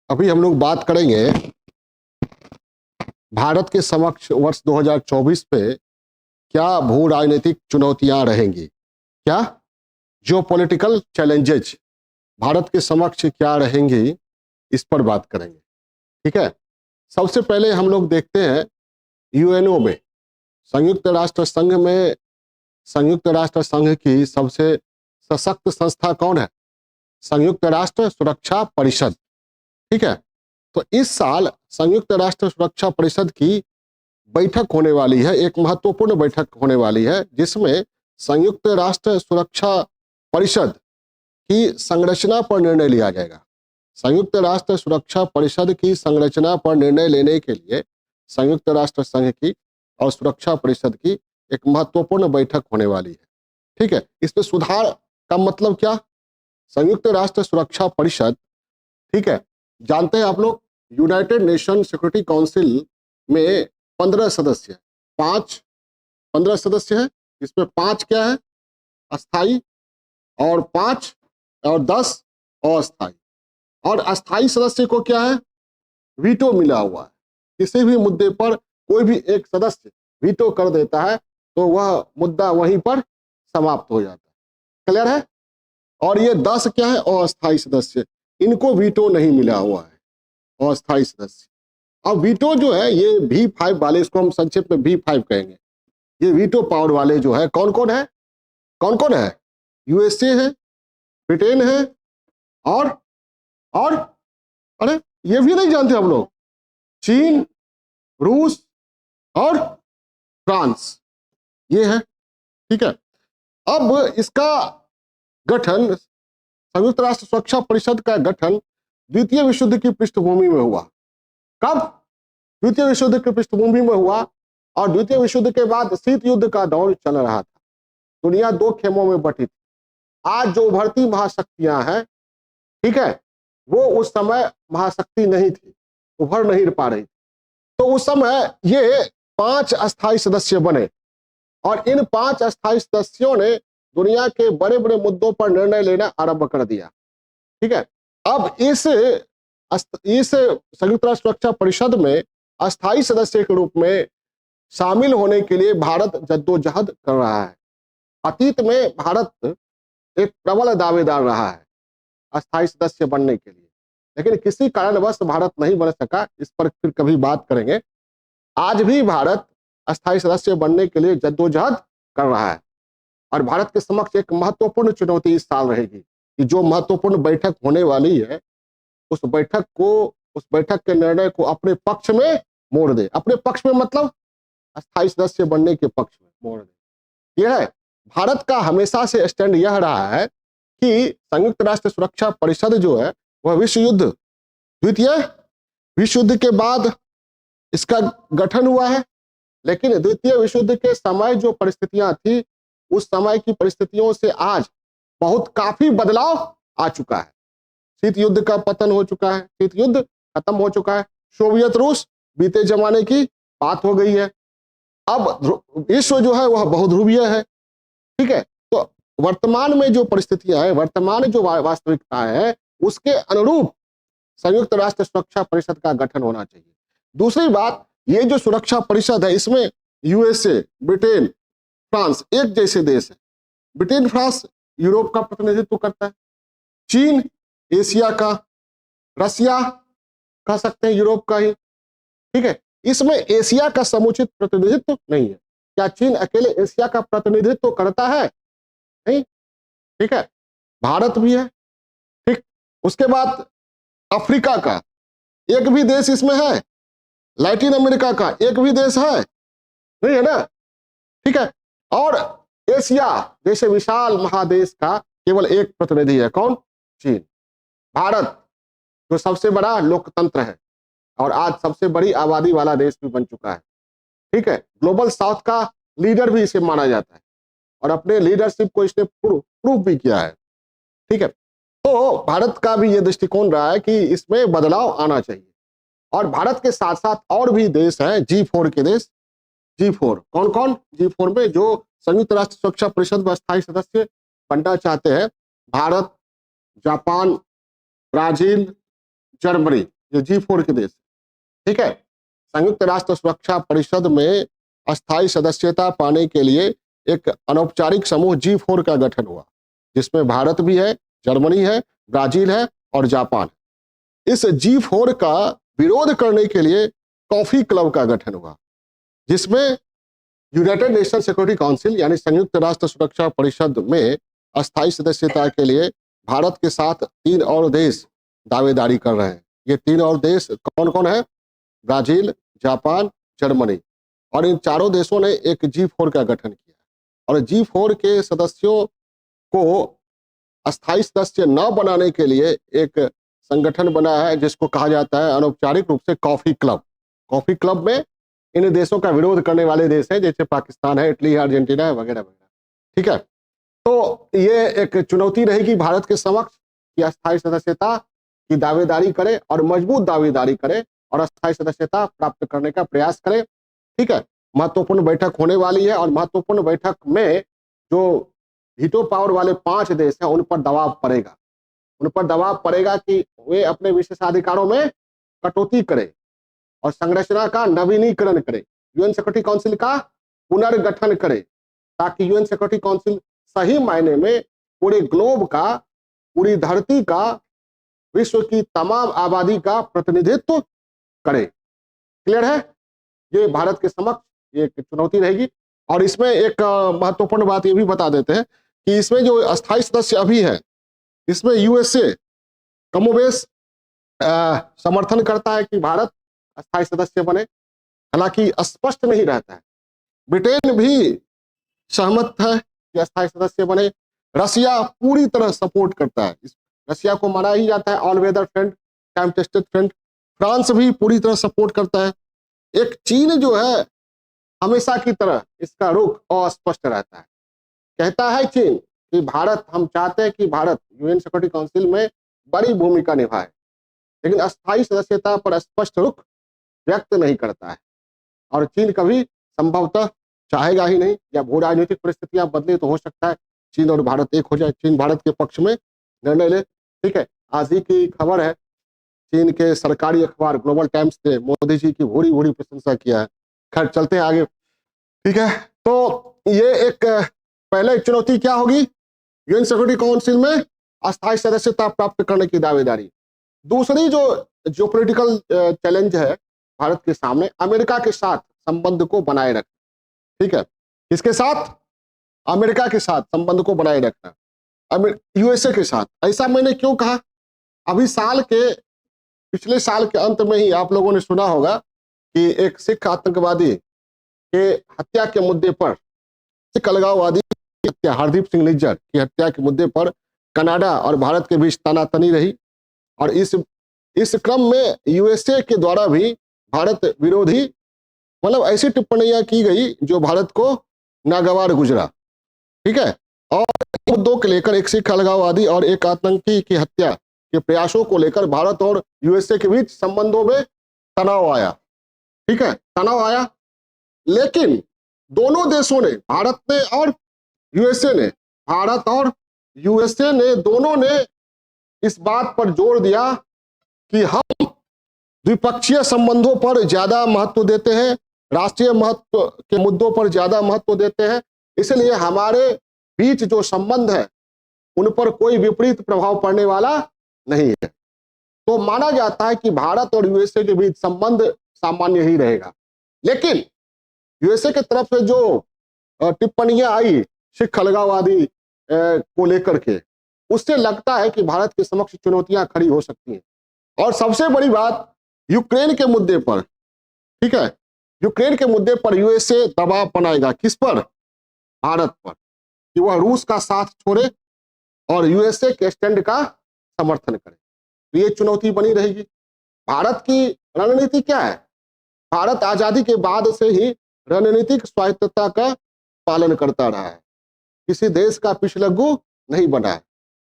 अभी हम लोग बात करेंगे भारत के समक्ष वर्ष 2024 पे क्या भू राजनीतिक चुनौतियां रहेंगी, क्या जो पॉलिटिकल चैलेंजेज भारत के समक्ष क्या रहेंगी, इस पर बात करेंगे। ठीक है, सबसे पहले हम लोग देखते हैं यूएनओ में, संयुक्त राष्ट्र संघ में, संयुक्त राष्ट्र संघ की सबसे सशक्त संस्था कौन है? संयुक्त राष्ट्र सुरक्षा परिषद। ठीक है, तो इस साल संयुक्त राष्ट्र सुरक्षा परिषद की बैठक होने वाली है, एक महत्वपूर्ण बैठक होने वाली है जिसमें संयुक्त राष्ट्र सुरक्षा परिषद की संरचना पर निर्णय लिया जाएगा। संयुक्त राष्ट्र सुरक्षा परिषद की संरचना पर निर्णय लेने के लिए संयुक्त राष्ट्र संघ की और सुरक्षा परिषद की एक महत्वपूर्ण बैठक होने वाली है। ठीक है, इसमें सुधार का मतलब क्या? संयुक्त राष्ट्र सुरक्षा परिषद, ठीक है, जानते हैं आप लोग, यूनाइटेड नेशन सिक्योरिटी काउंसिल में 15 सदस्य है, 15 सदस्य है। इसमें 5 क्या है? अस्थाई, और 5 और 10 अस्थाई। और अस्थाई सदस्य को क्या है? वीटो मिला हुआ है। किसी भी मुद्दे पर कोई भी एक सदस्य वीटो कर देता है तो वह मुद्दा वहीं पर समाप्त हो जाता है। क्लियर है? और ये 10 क्या है? अस्थाई सदस्य, इनको वीटो नहीं मिला हुआ है, अस्थाई सदस्य। अब वीटो जो है ये V5 वाले, इसको हम संक्षेप में V5 कहेंगे। ये वीटो पावर वाले जो है कौन कौन है? कौन कौन है? यूएसए है, ब्रिटेन है, और अरे ये भी नहीं जानते हम लोग, चीन, रूस और फ्रांस, ये है। ठीक है, अब इसका गठन, संयुक्त राष्ट्र सुरक्षा परिषद का गठन द्वितीय विश्व युद्ध की पृष्ठभूमि में हुआ। कब? द्वितीय विश्व युद्ध की पृष्ठभूमि में हुआ, और द्वितीय विश्व युद्ध के बाद शीत युद्ध का दौर चल रहा था। दुनिया 2 खेमों में बटी थी। आज जो उभरती महाशक्तियां हैं, ठीक है, वो उस समय महाशक्ति नहीं थी, उभर नहीं पा रही। तो उस समय ये 5 अस्थाई सदस्य बने, और इन 5 अस्थाई सदस्यों ने दुनिया के बड़े बड़े मुद्दों पर निर्णय लेना आरंभ कर दिया। ठीक है, अब इस संयुक्त राष्ट्र सुरक्षा परिषद में अस्थाई सदस्य के रूप में शामिल होने के लिए भारत जद्दोजहद कर रहा है। अतीत में भारत एक प्रबल दावेदार रहा है अस्थाई सदस्य बनने के लिए, लेकिन किसी कारणवश भारत नहीं बन सका। इस पर फिर कभी बात करेंगे। आज भी भारत अस्थाई सदस्य बनने के लिए जद्दोजहद कर रहा है, और भारत के समक्ष एक महत्वपूर्ण चुनौती इस साल रहेगी कि जो महत्वपूर्ण बैठक होने वाली है, उस बैठक के निर्णय को अपने पक्ष में मोड़ दे। अपने पक्ष में मतलब अस्थाई सदस्य बनने के पक्ष में मोड़ दे। यह है भारत का हमेशा से स्टैंड, यह रहा है कि संयुक्त राष्ट्र सुरक्षा परिषद जो है वह विश्व युद्ध, द्वितीय विश्व युद्ध के बाद इसका गठन हुआ है, लेकिन द्वितीय विश्व युद्ध के समय जो परिस्थितियां थी, उस समय की परिस्थितियों से आज बहुत काफी बदलाव आ चुका है। शीत युद्ध का पतन हो चुका है, शीत युद्ध खत्म हो चुका है, सोवियत रूस बीते जमाने की बात हो गई है। अब विश्व जो है वह बहुध्रुवीय है। ठीक है, तो वर्तमान में जो परिस्थितियां हैं, वर्तमान जो वास्तविकता है, उसके अनुरूप संयुक्त राष्ट्र सुरक्षा परिषद का गठन होना चाहिए। दूसरी बात, ये जो सुरक्षा परिषद है, इसमें यूएसए, ब्रिटेन, फ्रांस एक जैसे देश है। ब्रिटेन, फ्रांस यूरोप का प्रतिनिधित्व करता है, चीन एशिया का, रसिया कह सकते हैं यूरोप का ही। ठीक है, इसमें एशिया का समुचित प्रतिनिधित्व नहीं है। क्या चीन अकेले एशिया का प्रतिनिधित्व करता है? नहीं। ठीक है, भारत भी है। ठीक, उसके बाद अफ्रीका का एक भी देश इसमें है, लैटिन अमेरिका का एक भी देश है नहीं, है ना? ठीक है, और एशिया जैसे विशाल महादेश का केवल एक प्रतिनिधि है, कौन? चीन। भारत जो सबसे बड़ा लोकतंत्र है और आज सबसे बड़ी आबादी वाला देश भी बन चुका है। ठीक है, ग्लोबल साउथ का लीडर भी इसे माना जाता है, और अपने लीडरशिप को इसने प्रूव भी किया है। ठीक है, तो भारत का भी यह दृष्टिकोण रहा है कि इसमें बदलाव आना चाहिए। और भारत के साथ साथ और भी देश हैं, G4 के देश। G4 कौन कौन? G4 में जो संयुक्त राष्ट्र सुरक्षा परिषद में स्थायी सदस्य बनना चाहते हैं, भारत, जापान, ब्राजील, जर्मनी, ये G4 के देश, ठीक है। संयुक्त राष्ट्र सुरक्षा परिषद में अस्थायी सदस्यता पाने के लिए एक अनौपचारिक समूह G4 का गठन हुआ, जिसमें भारत भी है, जर्मनी है, ब्राजील है और जापान। इस G4 का विरोध करने के लिए कॉफी क्लब का गठन हुआ, जिसमें यूनाइटेड नेशन सिक्योरिटी काउंसिल यानी संयुक्त राष्ट्र सुरक्षा परिषद में अस्थायी सदस्यता के लिए भारत के साथ 3 और देश दावेदारी कर रहे हैं। ये 3 और देश कौन कौन है? Brazil, Japan, Germany. और इन चारों देशों ने एक G4 का गठन किया और G4 के सदस्यों को अस्थायी सदस्य न बनाने के लिए एक संगठन बना है, जिसको कहा जाता है अनौपचारिक रूप से कॉफी क्लब। कॉफी क्लब में इन देशों का विरोध करने वाले देश हैं, जैसे पाकिस्तान है, इटली है, अर्जेंटीना है, वगैरह वगैरह, ठीक है। तो ये एक चुनौती रहेगी भारत के समक्ष कि अस्थायी सदस्यता की दावेदारी करे और मजबूत दावेदारी करे और अस्थायी सदस्यता प्राप्त करने का प्रयास करे, ठीक है। महत्वपूर्ण बैठक होने वाली है और महत्वपूर्ण बैठक में जो वीटो पावर वाले 5 देश हैं उन पर दबाव पड़ेगा, उन पर दबाव पड़ेगा कि वे अपने विशेषाधिकारों में कटौती करें और संरचना का नवीनीकरण करें, यूएन सिक्योरिटी काउंसिल का पुनर्गठन करें, ताकि यूएन सिक्योरिटी काउंसिल सही मायने में पूरे ग्लोब का, पूरी धरती का, विश्व की तमाम आबादी का प्रतिनिधित्व करे। क्लियर है? ये भारत के समक्ष एक चुनौती रहेगी। और इसमें एक महत्वपूर्ण बात ये भी बता देते हैं कि इसमें जो अस्थायी सदस्य अभी है, इसमें यूएसए कमोबेश समर्थन करता है कि भारत अस्थायी सदस्य बने, हालांकि स्पष्ट नहीं रहता है। ब्रिटेन भी सहमत है कि अस्थायी सदस्य बने। रसिया पूरी तरह सपोर्ट करता है, रसिया को माना ही जाता है all weather friend, time tested friend. France भी पूरी तरह सपोर्ट करता है। एक चीन जो है हमेशा की तरह इसका रुख अस्पष्ट रहता है। कहता है चीन कि भारत, हम चाहते हैं कि भारत यूएन सिक्योरिटी काउंसिल में बड़ी भूमिका निभाए, लेकिन अस्थायी सदस्यता पर स्पष्ट रुख व्यक्त नहीं करता है। और चीन कभी संभवतः चाहेगा ही नहीं, या भू राजनीतिक परिस्थितियां बदले तो हो सकता है चीन और भारत एक हो जाए, चीन भारत के पक्ष में निर्णय ले, ठीक है। आज ही की खबर है, चीन के सरकारी अखबार ग्लोबल टाइम्स ने मोदी जी की भूरी भूरी प्रशंसा किया है। खैर चलते हैं आगे, ठीक है। तो ये एक पहले चुनौती क्या होगी? यूएन सिक्योरिटी काउंसिल में अस्थायी सदस्यता प्राप्त करने की दावेदारी। दूसरी जो पॉलिटिकल चैलेंज है भारत के सामने, अमेरिका के साथ संबंध को बनाए रखना, ठीक है। किसके साथ? अमेरिका के साथ संबंध को बनाए रखना, यूएसए के साथ। ऐसा मैंने क्यों कहा? अभी पिछले साल के अंत में ही आप लोगों ने सुना होगा कि एक सिख आतंकवादी के हत्या के मुद्दे पर, सिख अलगाववादी की हत्या, हरदीप सिंह निज्जर की हत्या के मुद्दे पर कनाडा और भारत के बीच तनातनी रही। और इस क्रम में यूएसए के द्वारा भी भारत विरोधी, मतलब ऐसी टिप्पणियां की गई जो भारत को नागवार गुजरा, ठीक है। और मुद्दों को लेकर, एक सिख अलगाववादी और एक आतंकी की हत्या के प्रयासों को लेकर भारत और यूएसए के बीच संबंधों में तनाव आया, ठीक है, तनाव आया। लेकिन दोनों देशों ने, भारत ने और यूएसए ने, भारत और यूएसए ने दोनों ने इस बात पर जोर दिया कि हम द्विपक्षीय संबंधों पर ज्यादा महत्व देते हैं, राष्ट्रीय महत्व के मुद्दों पर ज्यादा महत्व देते हैं, इसलिए हमारे बीच जो संबंध है उन पर कोई विपरीत प्रभाव पड़ने वाला नहीं है। तो माना जाता है कि भारत और यूएसए के बीच संबंध सामान्य ही रहेगा। लेकिन यूएसए की तरफ से जो टिप्पणियां आई सिख अलगाववादी को लेकर के, उससे लगता है कि भारत के समक्ष चुनौतियां खड़ी हो सकती हैं। और सबसे बड़ी बात, यूक्रेन के मुद्दे पर, ठीक है, यूक्रेन के मुद्दे पर यूएसए दबाव बनाएगा। किस पर? भारत पर, कि वह रूस का साथ छोड़े और यूएसए के स्टैंड का समर्थन करे। तो ये चुनौती बनी रहेगी। भारत की रणनीति क्या है? भारत आजादी के बाद से ही रणनीतिक स्वायत्तता का पालन करता रहा है, किसी देश का पिछलग्गू नहीं बना है।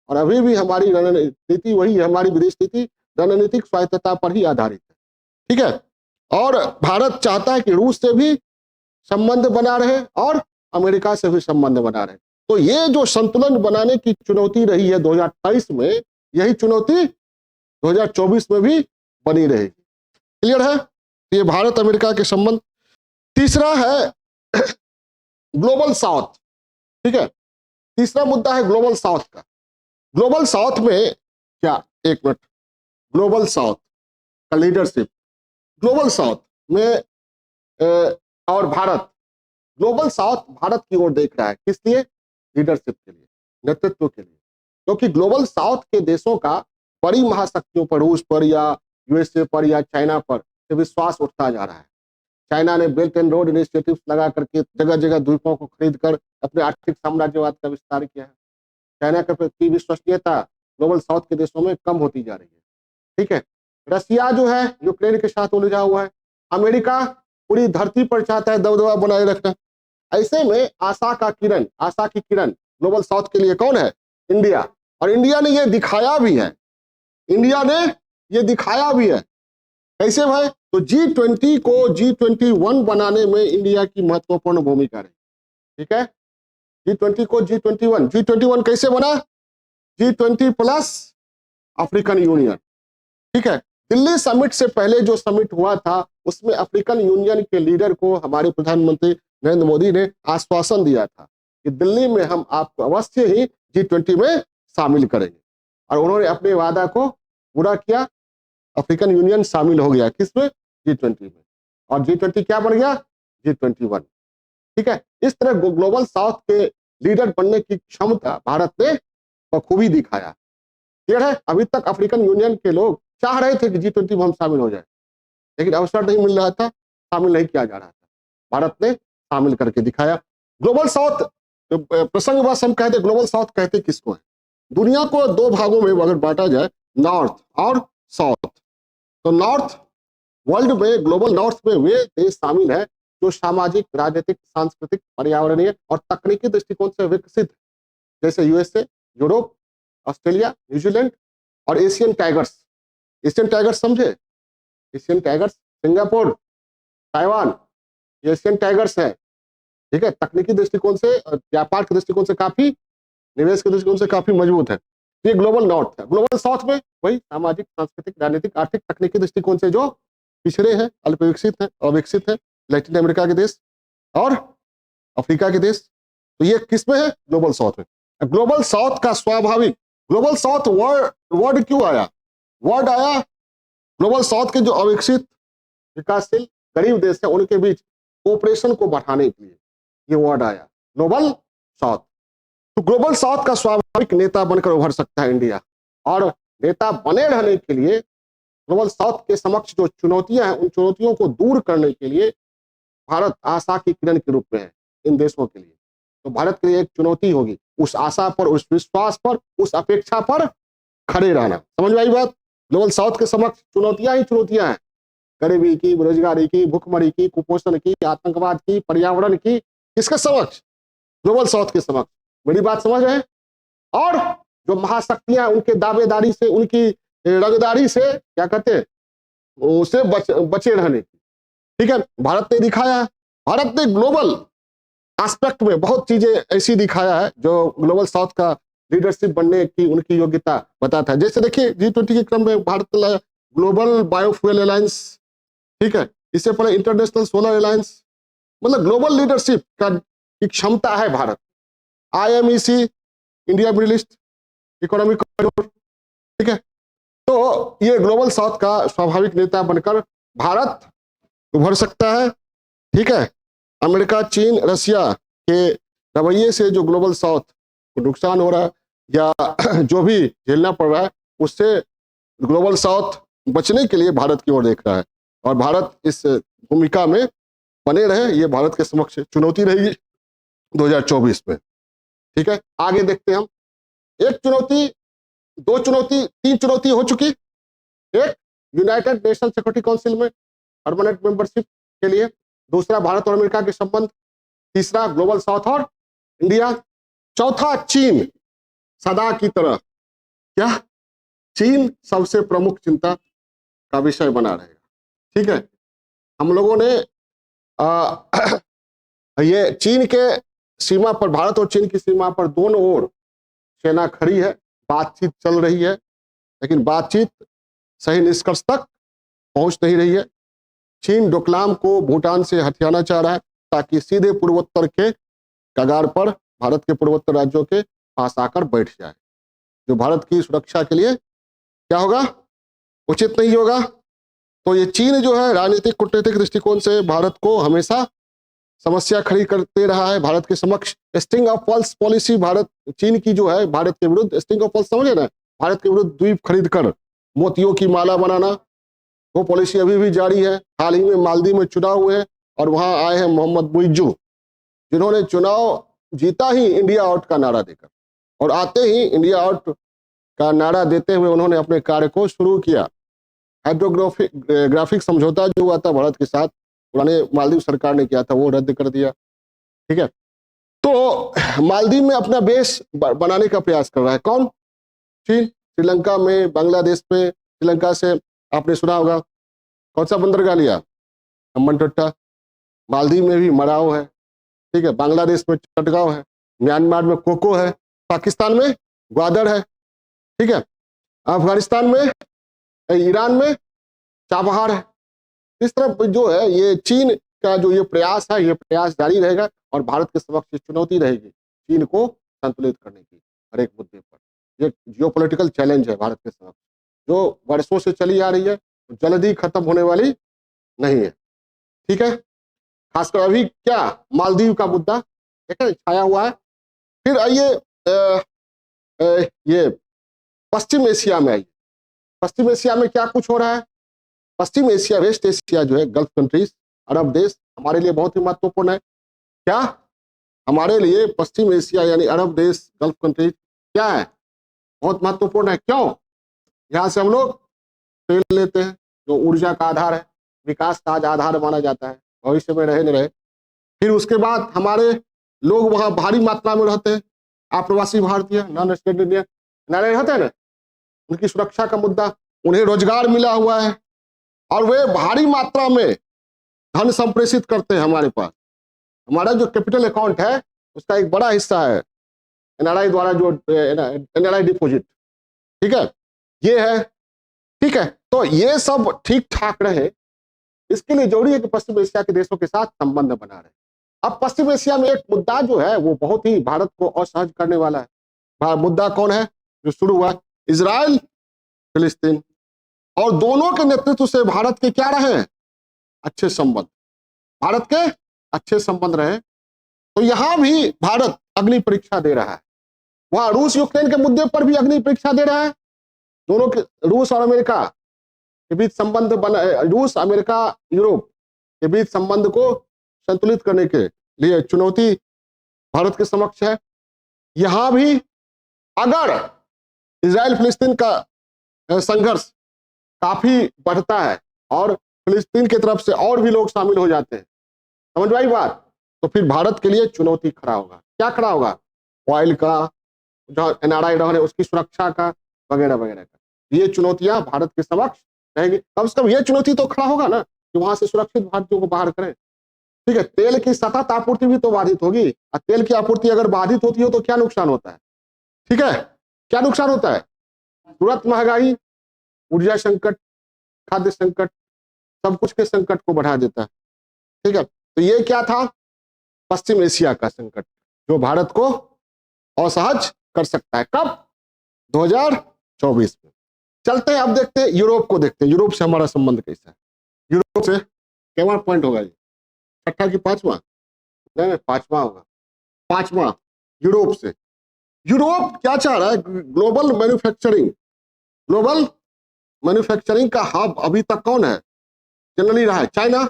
और अभी भी हमारी रणनीति वही है, हमारी विदेश नीति रणनीतिक स्वायत्तता पर ही आधारित है, ठीक है। और भारत चाहता है कि रूस से भी संबंध बना रहे और अमेरिका से भी संबंध बना रहे। तो ये जो संतुलन बनाने की चुनौती रही है 2023 में, यही चुनौती 2024 में भी बनी रहेगी। क्लियर है? ये भारत अमेरिका के संबंध। तीसरा है ग्लोबल साउथ। ठीक है, तीसरा मुद्दा है ग्लोबल साउथ का। ग्लोबल साउथ में क्या, एक मिनट, ग्लोबल साउथ का लीडरशिप, ग्लोबल साउथ में और भारत, ग्लोबल साउथ भारत की ओर देख रहा है, किस लिए? लीडरशिप के लिए, नेतृत्व के लिए। क्योंकि ग्लोबल साउथ के देशों का बड़ी महाशक्तियों पर, रूस पर या यूएसए पर या चाइना पर विश्वास उठता जा रहा है। चाइना ने बेल्ट एंड रोड इनिशिएटिव्स लगा करके जगह जगह द्वीपों को खरीद कर अपने आर्थिक साम्राज्यवाद का विस्तार किया है। चाइना की विश्वसनीयता ग्लोबल साउथ के देशों में कम होती जा रही है। ठीक है, रसिया जो है यूक्रेन के साथ उलझा हुआ है। अमेरिका पूरी धरती पर चाहता है दबदबा बनाए रखना। ऐसे में आशा की किरण ग्लोबल साउथ के लिए कौन है? इंडिया। और इंडिया ने ये दिखाया भी है, कैसे भाई? तो G20 को G21 बनाने में इंडिया की महत्वपूर्ण भूमिका रही। ठीक है, G20 को G21 कैसे बना? G20 plus African union. ठीक है, दिल्ली समिट से पहले जो समिट हुआ था उसमें अफ्रीकन यूनियन के लीडर को हमारे प्रधानमंत्री नरेंद्र मोदी ने आश्वासन दिया था कि दिल्ली में हम आपको अवश्य ही G20 में शामिल करेंगे, और उन्होंने अपने वादा को पूरा किया। अफ्रीकन यूनियन शामिल हो गया किसमें? G20 में, और G20 क्या बन गया? G21। ठीक है, इस तरह ग्लोबल साउथ के लीडर बनने की क्षमता भारत ने बखूबी दिखाया। क्लियर है? अभी तक अफ्रीकन यूनियन के लोग चाह रहे थे कि G20 में हम शामिल हो जाए, लेकिन अवसर नहीं मिल रहा था, शामिल नहीं किया जा रहा था। भारत ने शामिल करके दिखाया। ग्लोबल साउथ प्रसंगवश हम कहते, ग्लोबल साउथ कहते किसको है? दुनिया को दो भागों में अगर बांटा जाए, नॉर्थ और साउथ, तो नॉर्थ वर्ल्ड में, ग्लोबल नॉर्थ में वे देश शामिल है जो सामाजिक, राजनीतिक, सांस्कृतिक, पर्यावरणीय और तकनीकी दृष्टिकोण से विकसित, जैसे यूएसए, यूरोप, ऑस्ट्रेलिया, न्यूजीलैंड और एशियन टाइगर्स। एशियन टाइगर्स समझे? Asian tigers, Singapore, Taiwan, Asian tigers है। ठीक है, तकनीकी दृष्टिकोण से, व्यापार के दृष्टिकोण से काफी, निवेश के दृष्टिकोण से काफी मजबूत है। ये ग्लोबल नॉर्थ है। ग्लोबल साउथ में वही सामाजिक, सांस्कृतिक, राजनीतिक, आर्थिक, तकनीकी दृष्टिकोण से जो पिछड़े हैं, अल्प विकसित है, अविकसित है, लैटिन अमेरिका के देश और अफ्रीका के देश। तो ये किसमें है? ग्लोबल साउथ में। ग्लोबल साउथ का स्वाभाविक, ग्लोबल साउथ वर्ड क्यों आया? वर्ड आया ग्लोबल साउथ के जो अविकसित, विकासशील, गरीब देश है उनके बीच कोऑपरेशन को बढ़ाने के लिए ये वर्ड आया, ग्लोबल साउथ। तो ग्लोबल साउथ का स्वाभाविक नेता बनकर उभर सकता है इंडिया, और नेता बने रहने के लिए ग्लोबल साउथ के समक्ष जो चुनौतियां हैं, उन चुनौतियों को दूर करने के लिए भारत आशा की किरण के रूप में है इन देशों के लिए। तो भारत के लिए एक चुनौती होगी उस आशा पर, उस विश्वास पर, उस अपेक्षा पर खड़े रहना। समझ में आई बात? ग्लोबल साउथ के समक्ष चुनौतियां ही चुनौतियां हैं, गरीबी की, बेरोजगारी की, भूखमरी की, कुपोषण की, आतंकवाद की, पर्यावरण की। किसके समक्ष? ग्लोबल साउथ के समक्ष। मेरी बात समझ रहे हैं? और जो महाशक्तियां उनके दावेदारी से, उनकी रंगदारी से क्या कहते हैं, उसे बचे रहने की। ठीक है, भारत ने दिखाया, भारत ने ग्लोबल एस्पेक्ट में बहुत चीजें ऐसी दिखाया है जो ग्लोबल साउथ का लीडरशिप बनने की उनकी योग्यता बताता है। जैसे देखिए G20 के क्रम में भारत ने लाया ग्लोबल बायोफ्यूल अलायंस। ठीक है, इससे पहले इंटरनेशनल सोलर अलायंस। मतलब ग्लोबल लीडरशिप का की क्षमता है Bharat. IMEC, India middle east economic corridor. ठीक है, तो ये ग्लोबल साउथ का स्वाभाविक नेता बनकर भारत उभर सकता है। ठीक है, अमेरिका, चीन, रसिया के रवैये से जो ग्लोबल साउथ को नुकसान हो रहा है या जो भी झेलना पड़ रहा है, उससे ग्लोबल साउथ बचने के लिए भारत की ओर देख रहा है, और भारत इस भूमिका में बने रहे, ये भारत के समक्ष चुनौती रहेगी 2024 में। ठीक है, आगे देखते हैं हम। एक चुनौती, दो चुनौती, तीन चुनौती हो चुकी। एक यूनाइटेड नेशन सिक्योरिटी काउंसिल में परमानेंट मेंबरशिप के लिए, दूसरा भारत और अमेरिका के संबंध, तीसरा ग्लोबल साउथ और इंडिया, चौथा चीन सदा की तरह। क्या? चीन सबसे प्रमुख चिंता का विषय बना रहेगा। ठीक है, हम लोगों ने ये चीन के सीमा पर, भारत और चीन की सीमा पर दोनों ओर सेना खड़ी है, बातचीत चल रही है, लेकिन बातचीत सही निष्कर्ष तक पहुंच नहीं रही है। चीन डोकलाम को भूटान से हथियाना चाह रहा है ताकि सीधे पूर्वोत्तर के कगार पर भारत के पूर्वोत्तर राज्यों के पास आकर बैठ जाए, जो भारत की सुरक्षा के लिए क्या होगा, उचित नहीं होगा। तो ये चीन जो है राजनीतिक कूटनीतिक दृष्टिकोण से भारत को हमेशा समस्या खड़ी करते रहा है। भारत के समक्ष sting of pulse policy Bharat चीन की जो है भारत के विरुद्ध, स्टिंग ऑफ पल्स समझे ना, भारत के विरुद्ध द्वीप खरीद कर मोतियों की माला बनाना, वो पॉलिसी अभी भी जारी है। हाल ही में मालदीव में चुनाव हुए हैं और वहां आए हैं मोहम्मद मुइज्जू, जिन्होंने चुनाव जीता ही इंडिया आउट का नारा देकर, और आते ही इंडिया आउट का नारा देते हुए उन्होंने अपने कार्य को शुरू किया। हाइड्रोग्राफिक समझौता जो हुआ था भारत के साथ, पुराने मालदीव सरकार ने किया था, वो रद्द कर दिया। ठीक है, तो मालदीव में अपना बेस बनाने का प्रयास कर रहा है कौन? चीन। श्रीलंका में, बांग्लादेश में, श्रीलंका से आपने सुना होगा कौन सा बंदरगाह लिया? हम्बनटोटा। मालदीव में भी मराओ है, ठीक है, बांग्लादेश में चटगांव है, म्यांमार में कोको है, पाकिस्तान में ग्वादर है, ठीक है, अफगानिस्तान में, ईरान में चाबहार है। इस तरह जो है ये चीन का जो ये प्रयास है, ये प्रयास जारी रहेगा और भारत के समक्ष चुनौती रहेगी चीन को संतुलित करने की हर एक मुद्दे पर। ये जियोपॉलिटिकल चैलेंज है भारत के समक्ष, जो वर्षों से चली आ रही है, जल्दी खत्म होने वाली नहीं है। ठीक है, खासकर अभी क्या मालदीव का मुद्दा ठीक है छाया हुआ है। फिर आइए ये पश्चिम एशिया में आइए। पश्चिम एशिया में क्या कुछ हो रहा है? पश्चिम एशिया, वेस्ट एशिया जो है, गल्फ कंट्रीज, अरब देश हमारे लिए बहुत ही महत्वपूर्ण है। क्या हमारे लिए पश्चिम एशिया यानी अरब देश, गल्फ कंट्रीज क्या है? बहुत महत्वपूर्ण है। क्यों? यहाँ से हम लोग तेल लेते हैं जो ऊर्जा का आधार है, विकास का आधार माना जाता है, भविष्य में रहे न रहे। फिर उसके बाद हमारे लोग वहां भारी मात्रा में रहते हैं, अप्रवासी भारतीय, नॉन रेजिडेंट इंडियन रहते हैं ना, उनकी सुरक्षा का मुद्दा, उन्हें रोजगार मिला हुआ है और वे भारी मात्रा में धन संप्रेषित करते हैं हमारे पास। हमारा जो कैपिटल अकाउंट है उसका एक बड़ा हिस्सा है एनआरआई द्वारा जो एनआरआई डिपॉजिट, ठीक है, ये है। ठीक है, तो ये सब ठीक ठाक रहे, इसके लिए जरूरी है कि पश्चिम एशिया के देशों के साथ संबंध बना रहे। अब पश्चिम एशिया में एक मुद्दा जो है वो बहुत ही भारत को असहज करने वाला है। मुद्दा कौन है जो शुरू हुआ? इजराइल फिलिस्तीन, और दोनों के नेतृत्व से भारत के क्या रहे? अच्छे संबंध, भारत के अच्छे संबंध रहे। तो यहां भी भारत अग्नि परीक्षा दे रहा है। वहां रूस यूक्रेन के मुद्दे पर भी अग्नि परीक्षा दे रहा है। दोनों के, रूस और अमेरिका के बीच संबंध बना, रूस, अमेरिका, यूरोप के बीच संबंध को संतुलित करने के लिए चुनौती भारत के समक्ष है। यहां भी अगर इजराइल फिलिस्तीन का संघर्ष काफी बढ़ता है और फिलिस्तीन की तरफ से और भी लोग शामिल हो जाते हैं, समझ में आई बात, तो फिर भारत के लिए चुनौती खड़ा होगा। क्या खड़ा होगा? ऑयल का, जो एनआरआई रह रहे उसकी सुरक्षा का, वगैरह वगैरह का। ये चुनौतियां भारत के समक्ष रहेगी। कम से कम ये चुनौती तो खड़ा होगा ना कि वहां से सुरक्षित भारतीयों को बाहर करें। ठीक है, तेल की सतत आपूर्ति भी तो बाधित होगी, और तेल की आपूर्ति अगर बाधित होती हो तो क्या नुकसान होता है? ठीक है, क्या नुकसान होता है? तुरंत महंगाई, ऊर्जा संकट, खाद्य संकट, सब कुछ के संकट को बढ़ा देता है। ठीक है, तो ये क्या था? पश्चिम एशिया का संकट जो भारत को असहज कर सकता है। कब? 2024 में। चलते हैं, अब देखते हैं यूरोप को, देखते हैं यूरोप से हमारा संबंध कैसा है। यूरोप से केवल पॉइंट होगा, ये छठा की पांचवा? नहीं, पांचवा होगा, पांचवा। यूरोप से, यूरोप क्या चाह रहा है? ग्लोबल मैन्युफैक्चरिंग, ग्लोबल मैन्युफैक्चरिंग का हब अभी तक कौन है? जनरली रहा है चाइना।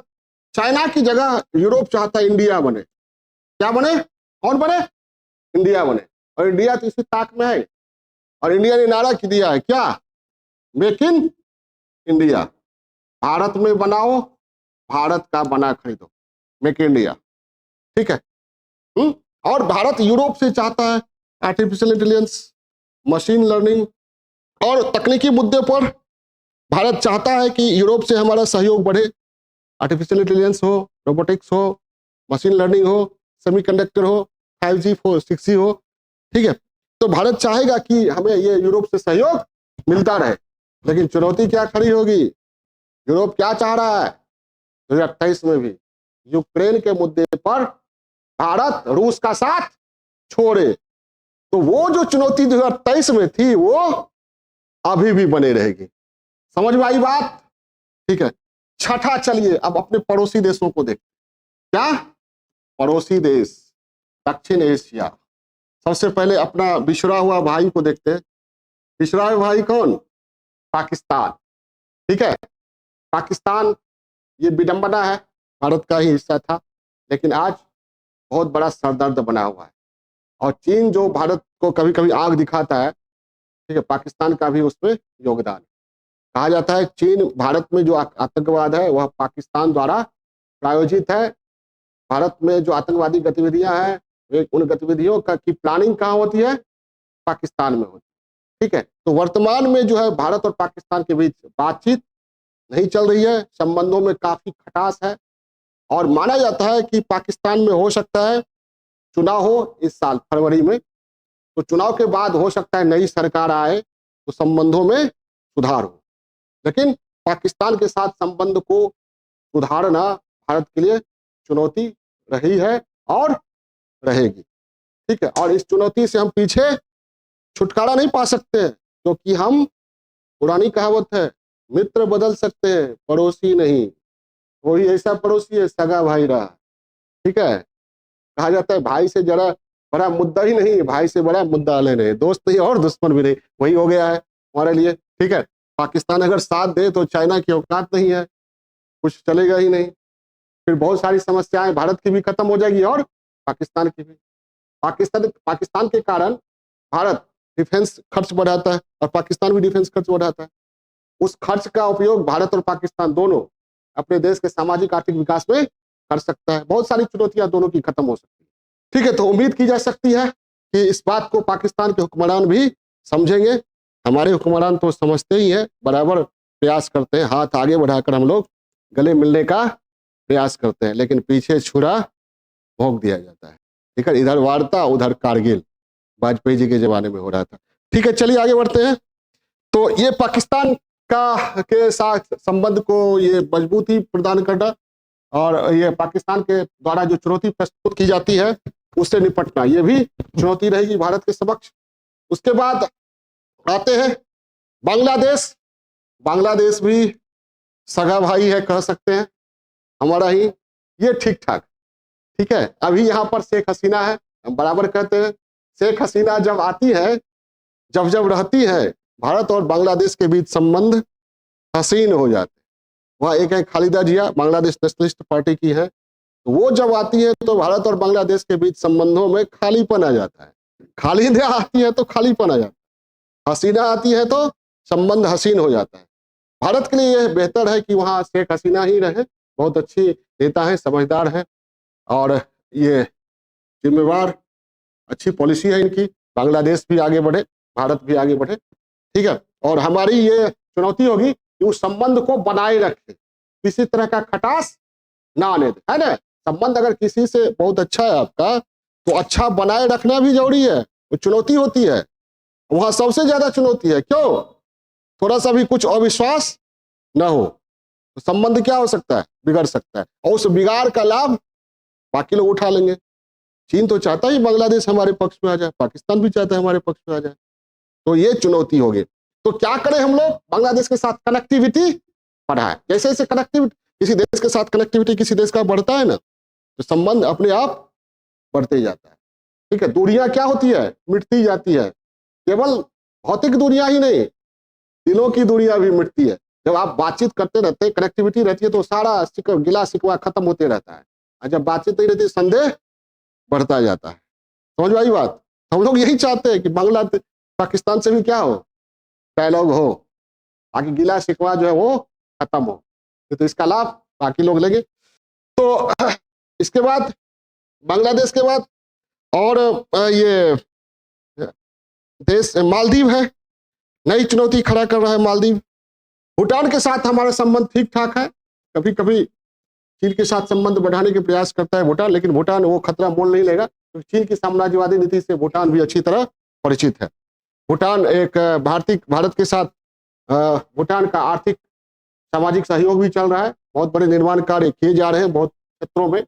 चाइना की जगह यूरोप चाहता है इंडिया बने। क्या बने? कौन बने? इंडिया बने। और इंडिया तो इसी ताक में है, और इंडिया ने नारा की दिया है क्या? मेक इन इंडिया, भारत में बनाओ, भारत का बना खरीदो, मेक इन इंडिया। ठीक है, और भारत यूरोप से चाहता है आर्टिफिशियल इंटेलिजेंस, मशीन लर्निंग और तकनीकी मुद्दे पर भारत चाहता है कि यूरोप से हमारा सहयोग बढ़े। आर्टिफिशियल इंटेलिजेंस हो, रोबोटिक्स हो, मशीन लर्निंग हो, सेमीकंडक्टर हो, 5G हो, 6G हो। ठीक है, तो भारत चाहेगा कि हमें ये यूरोप से सहयोग मिलता रहे। लेकिन चुनौती क्या खड़ी होगी? यूरोप क्या चाह रहा है 2028 में भी? यूक्रेन के मुद्दे पर भारत रूस का साथ छोड़े। तो वो जो चुनौती 2023 में थी वो अभी भी बने रहेगी। समझ में आई बात? ठीक है। छठा, चलिए अब अपने पड़ोसी देशों को देखते हैं। क्या पड़ोसी देश दक्षिण एशिया। सबसे पहले अपना बिछड़ा हुआ भाई को देखते हैं। बिछड़ा हुआ भाई कौन? पाकिस्तान। ठीक है। पाकिस्तान ये विडंबना है, भारत का ही हिस्सा था, लेकिन आज बहुत बड़ा सरदर्द बना हुआ है। और चीन जो भारत को कभी कभी आग दिखाता है, ठीक है, पाकिस्तान का भी उसमें योगदान है। कहा जाता है चीन भारत में जो आतंकवाद है वह पाकिस्तान द्वारा प्रायोजित है। भारत में जो आतंकवादी गतिविधियां हैं उन गतिविधियों की प्लानिंग कहाँ होती है? पाकिस्तान में होती है। ठीक है। तो वर्तमान में जो है भारत और पाकिस्तान के बीच बातचीत नहीं चल रही है, संबंधों में काफी खटास है और माना जाता है कि पाकिस्तान में हो सकता है चुनाव हो इस साल फरवरी में। तो चुनाव के बाद हो सकता है नई सरकार आए तो संबंधों में सुधार हो, लेकिन पाकिस्तान के साथ संबंध को सुधारना भारत के लिए चुनौती रही है और रहेगी। ठीक है। और इस चुनौती से हम पीछे छुटकारा नहीं पा सकते हैं, क्योंकि हम, पुरानी कहावत है, मित्र बदल सकते हैं पड़ोसी नहीं। वही ऐसा पड़ोसी है सगा भाई रहा। ठीक है। कहा जाता है भाई से जरा बड़ा मुद्दा ही नहीं, भाई से बड़ा मुद्दा ले नहीं, दोस्त नहीं और दुश्मन भी नहीं। वही हो गया है हमारे लिए। ठीक है। पाकिस्तान अगर साथ दे तो चाइना की औकात नहीं है, कुछ चलेगा ही नहीं। फिर बहुत सारी समस्याएं भारत की भी खत्म हो जाएगी और पाकिस्तान की भी। पाकिस्तान के कारण भारत डिफेंस खर्च बढ़ाता है और पाकिस्तान भी डिफेंस खर्च बढ़ाता है। उस खर्च का उपयोग भारत और पाकिस्तान दोनों अपने देश के सामाजिक आर्थिक विकास में कर सकता है। बहुत सारी चुनौतियां दोनों की खत्म हो सकती है। ठीक है। तो उम्मीद की जा सकती है कि इस बात को पाकिस्तान के हुक्मरान भी समझेंगे। हमारे हुक्मरान तो समझते ही है, बराबर प्रयास करते हैं, हाथ आगे बढ़ाकर हम लोग गले मिलने का प्रयास करते हैं, लेकिन पीछे छुरा भोंक दिया जाता है। ठीक है। इधर वार्ता उधर कारगिल, वाजपेयी जी के जमाने में हो रहा था। ठीक है। चलिए आगे बढ़ते हैं। तो ये पाकिस्तान का के साथ संबंध को ये मजबूती प्रदान करना और ये पाकिस्तान के द्वारा जो चुनौती प्रस्तुत की जाती है उससे निपटना, ये भी चुनौती रहेगी भारत के समक्ष। उसके बाद आते हैं बांग्लादेश। बांग्लादेश भी सगा भाई है, कह सकते हैं हमारा ही। ये ठीक ठाक। ठीक है। अभी यहाँ पर शेख हसीना है, हम बराबर कहते हैं शेख हसीना जब आती है, जब जब रहती है, भारत और बांग्लादेश के बीच संबंध हसीन हो जाते हैं। वहाँ एक है खालिदा जिया, बांग्लादेश नेशनलिस्ट पार्टी की है। तो वो जब आती है तो भारत और बांग्लादेश के बीच संबंधों में खालीपन आ जाता है। खालिदा आती है तो खालीपन आ जाता है, हसीना आती है तो संबंध हसीन हो जाता है। भारत के लिए यह बेहतर है कि वहाँ शेख हसीना ही रहे। बहुत अच्छी नेता है, समझदार है और ये जिम्मेवार, अच्छी पॉलिसी है इनकी। बांग्लादेश भी आगे बढ़े, भारत भी आगे बढ़े। ठीक है। और हमारी ये चुनौती होगी कि उस संबंध को बनाए रखे, किसी तरह का खटास ना आने दे, है ना। संबंध अगर किसी से बहुत अच्छा है आपका तो अच्छा बनाए रखना भी जरूरी है, वो चुनौती होती है। वहां सबसे ज्यादा चुनौती है, क्यों? थोड़ा सा भी कुछ अविश्वास ना हो तो संबंध क्या हो सकता है? बिगड़ सकता है, और उस बिगाड़ का लाभ बाकी लोग उठा लेंगे। चीन तो चाहता ही बांग्लादेश हमारे पक्ष में आ जाए, पाकिस्तान भी चाहता है हमारे पक्ष में आ जाए। तो ये चुनौती होगी। तो क्या करें हम लोग? बांग्लादेश के साथ कनेक्टिविटी बढ़ाएं। जैसे जैसे कनेक्टिविटी, किसी देश के साथ कनेक्टिविटी किसी देश का बढ़ता है ना, तो संबंध अपने आप बढ़ते जाता है। ठीक है। दूरियां क्या होती है? मिटती जाती है। केवल भौतिक दूरियां ही नहीं, दिलों की दूरियां भी मिटती है। जब आप बातचीत करते रहते हैं, कनेक्टिविटी रहती है, तो सारा गिला शिकवा खत्म होते रहता है। और जब बातचीत नहीं रहती, संदेह बढ़ता जाता है। समझ में आई बात? हम लोग यही चाहते हैं कि बांग्लादेश पाकिस्तान से भी क्या हो, डायलॉग हो, आगे गिला शिकवा जो है वो खत्म हो, तो इसका लाभ बाकी लोग लेंगे। तो इसके बाद बांग्लादेश के बाद और ये देश मालदीव है, नई चुनौती खड़ा कर रहा है मालदीव। भूटान के साथ हमारा संबंध ठीक ठाक है, कभी कभी चीन के साथ संबंध बढ़ाने के प्रयास करता है भूटान, लेकिन भूटान वो खतरा मोल नहीं लेगा, क्योंकि चीन की साम्राज्यवादी नीति से भूटान भी अच्छी तरह परिचित है। भूटान एक भारत के साथ भूटान का आर्थिक सामाजिक सहयोग भी चल रहा है, बहुत बड़े निर्माण कार्य किए जा रहे हैं बहुत क्षेत्रों में।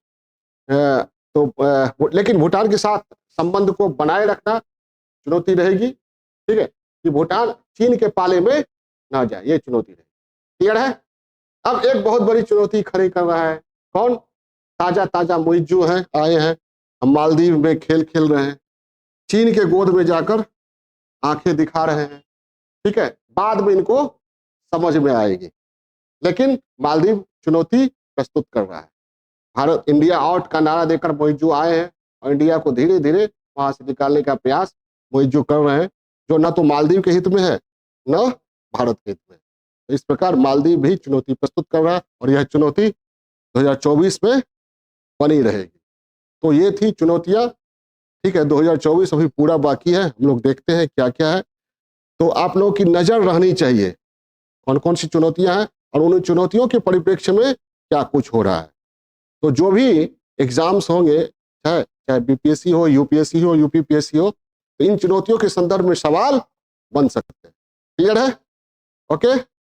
लेकिन भूटान के साथ संबंध को बनाए रखना चुनौती रहेगी, ठीक है, कि भूटान चीन के पाले में ना जाए, ये चुनौती रहेगी। क्लियर है? अब एक बहुत बड़ी चुनौती खड़ी कर रहा है कौन? ताजा ताजा मुहित जो है आए हैं, हम मालदीव में खेल खेल रहे हैं, चीन के गोद में जाकर आंखें दिखा रहे हैं, ठीक है, बाद में इनको समझ में आएगी। लेकिन मालदीव चुनौती प्रस्तुत कर रहा है। भारत इंडिया आउट का नारा देकर मोहित आए हैं और इंडिया को धीरे धीरे वहां से निकालने का प्रयास मोहित कर रहे हैं, जो न तो मालदीव के हित में है न भारत के हित में। तो इस प्रकार मालदीव भी चुनौती प्रस्तुत कर रहा है और यह चुनौती 2024 में बनी रहेगी। तो ये थी चुनौतियां, ठीक है। 2024 अभी पूरा बाकी है, हम लोग देखते हैं क्या क्या है। तो आप लोगों की नजर रहनी चाहिए कौन कौन सी चुनौतियां हैं और उन चुनौतियों के परिप्रेक्ष्य में क्या कुछ हो रहा है। तो जो भी एग्जाम्स होंगे, चाहे बीपीएससी हो, यूपीएससी हो, यूपीपीएससी हो, तो इन चुनौतियों के संदर्भ में सवाल बन सकते हैं। क्लियर है? ओके।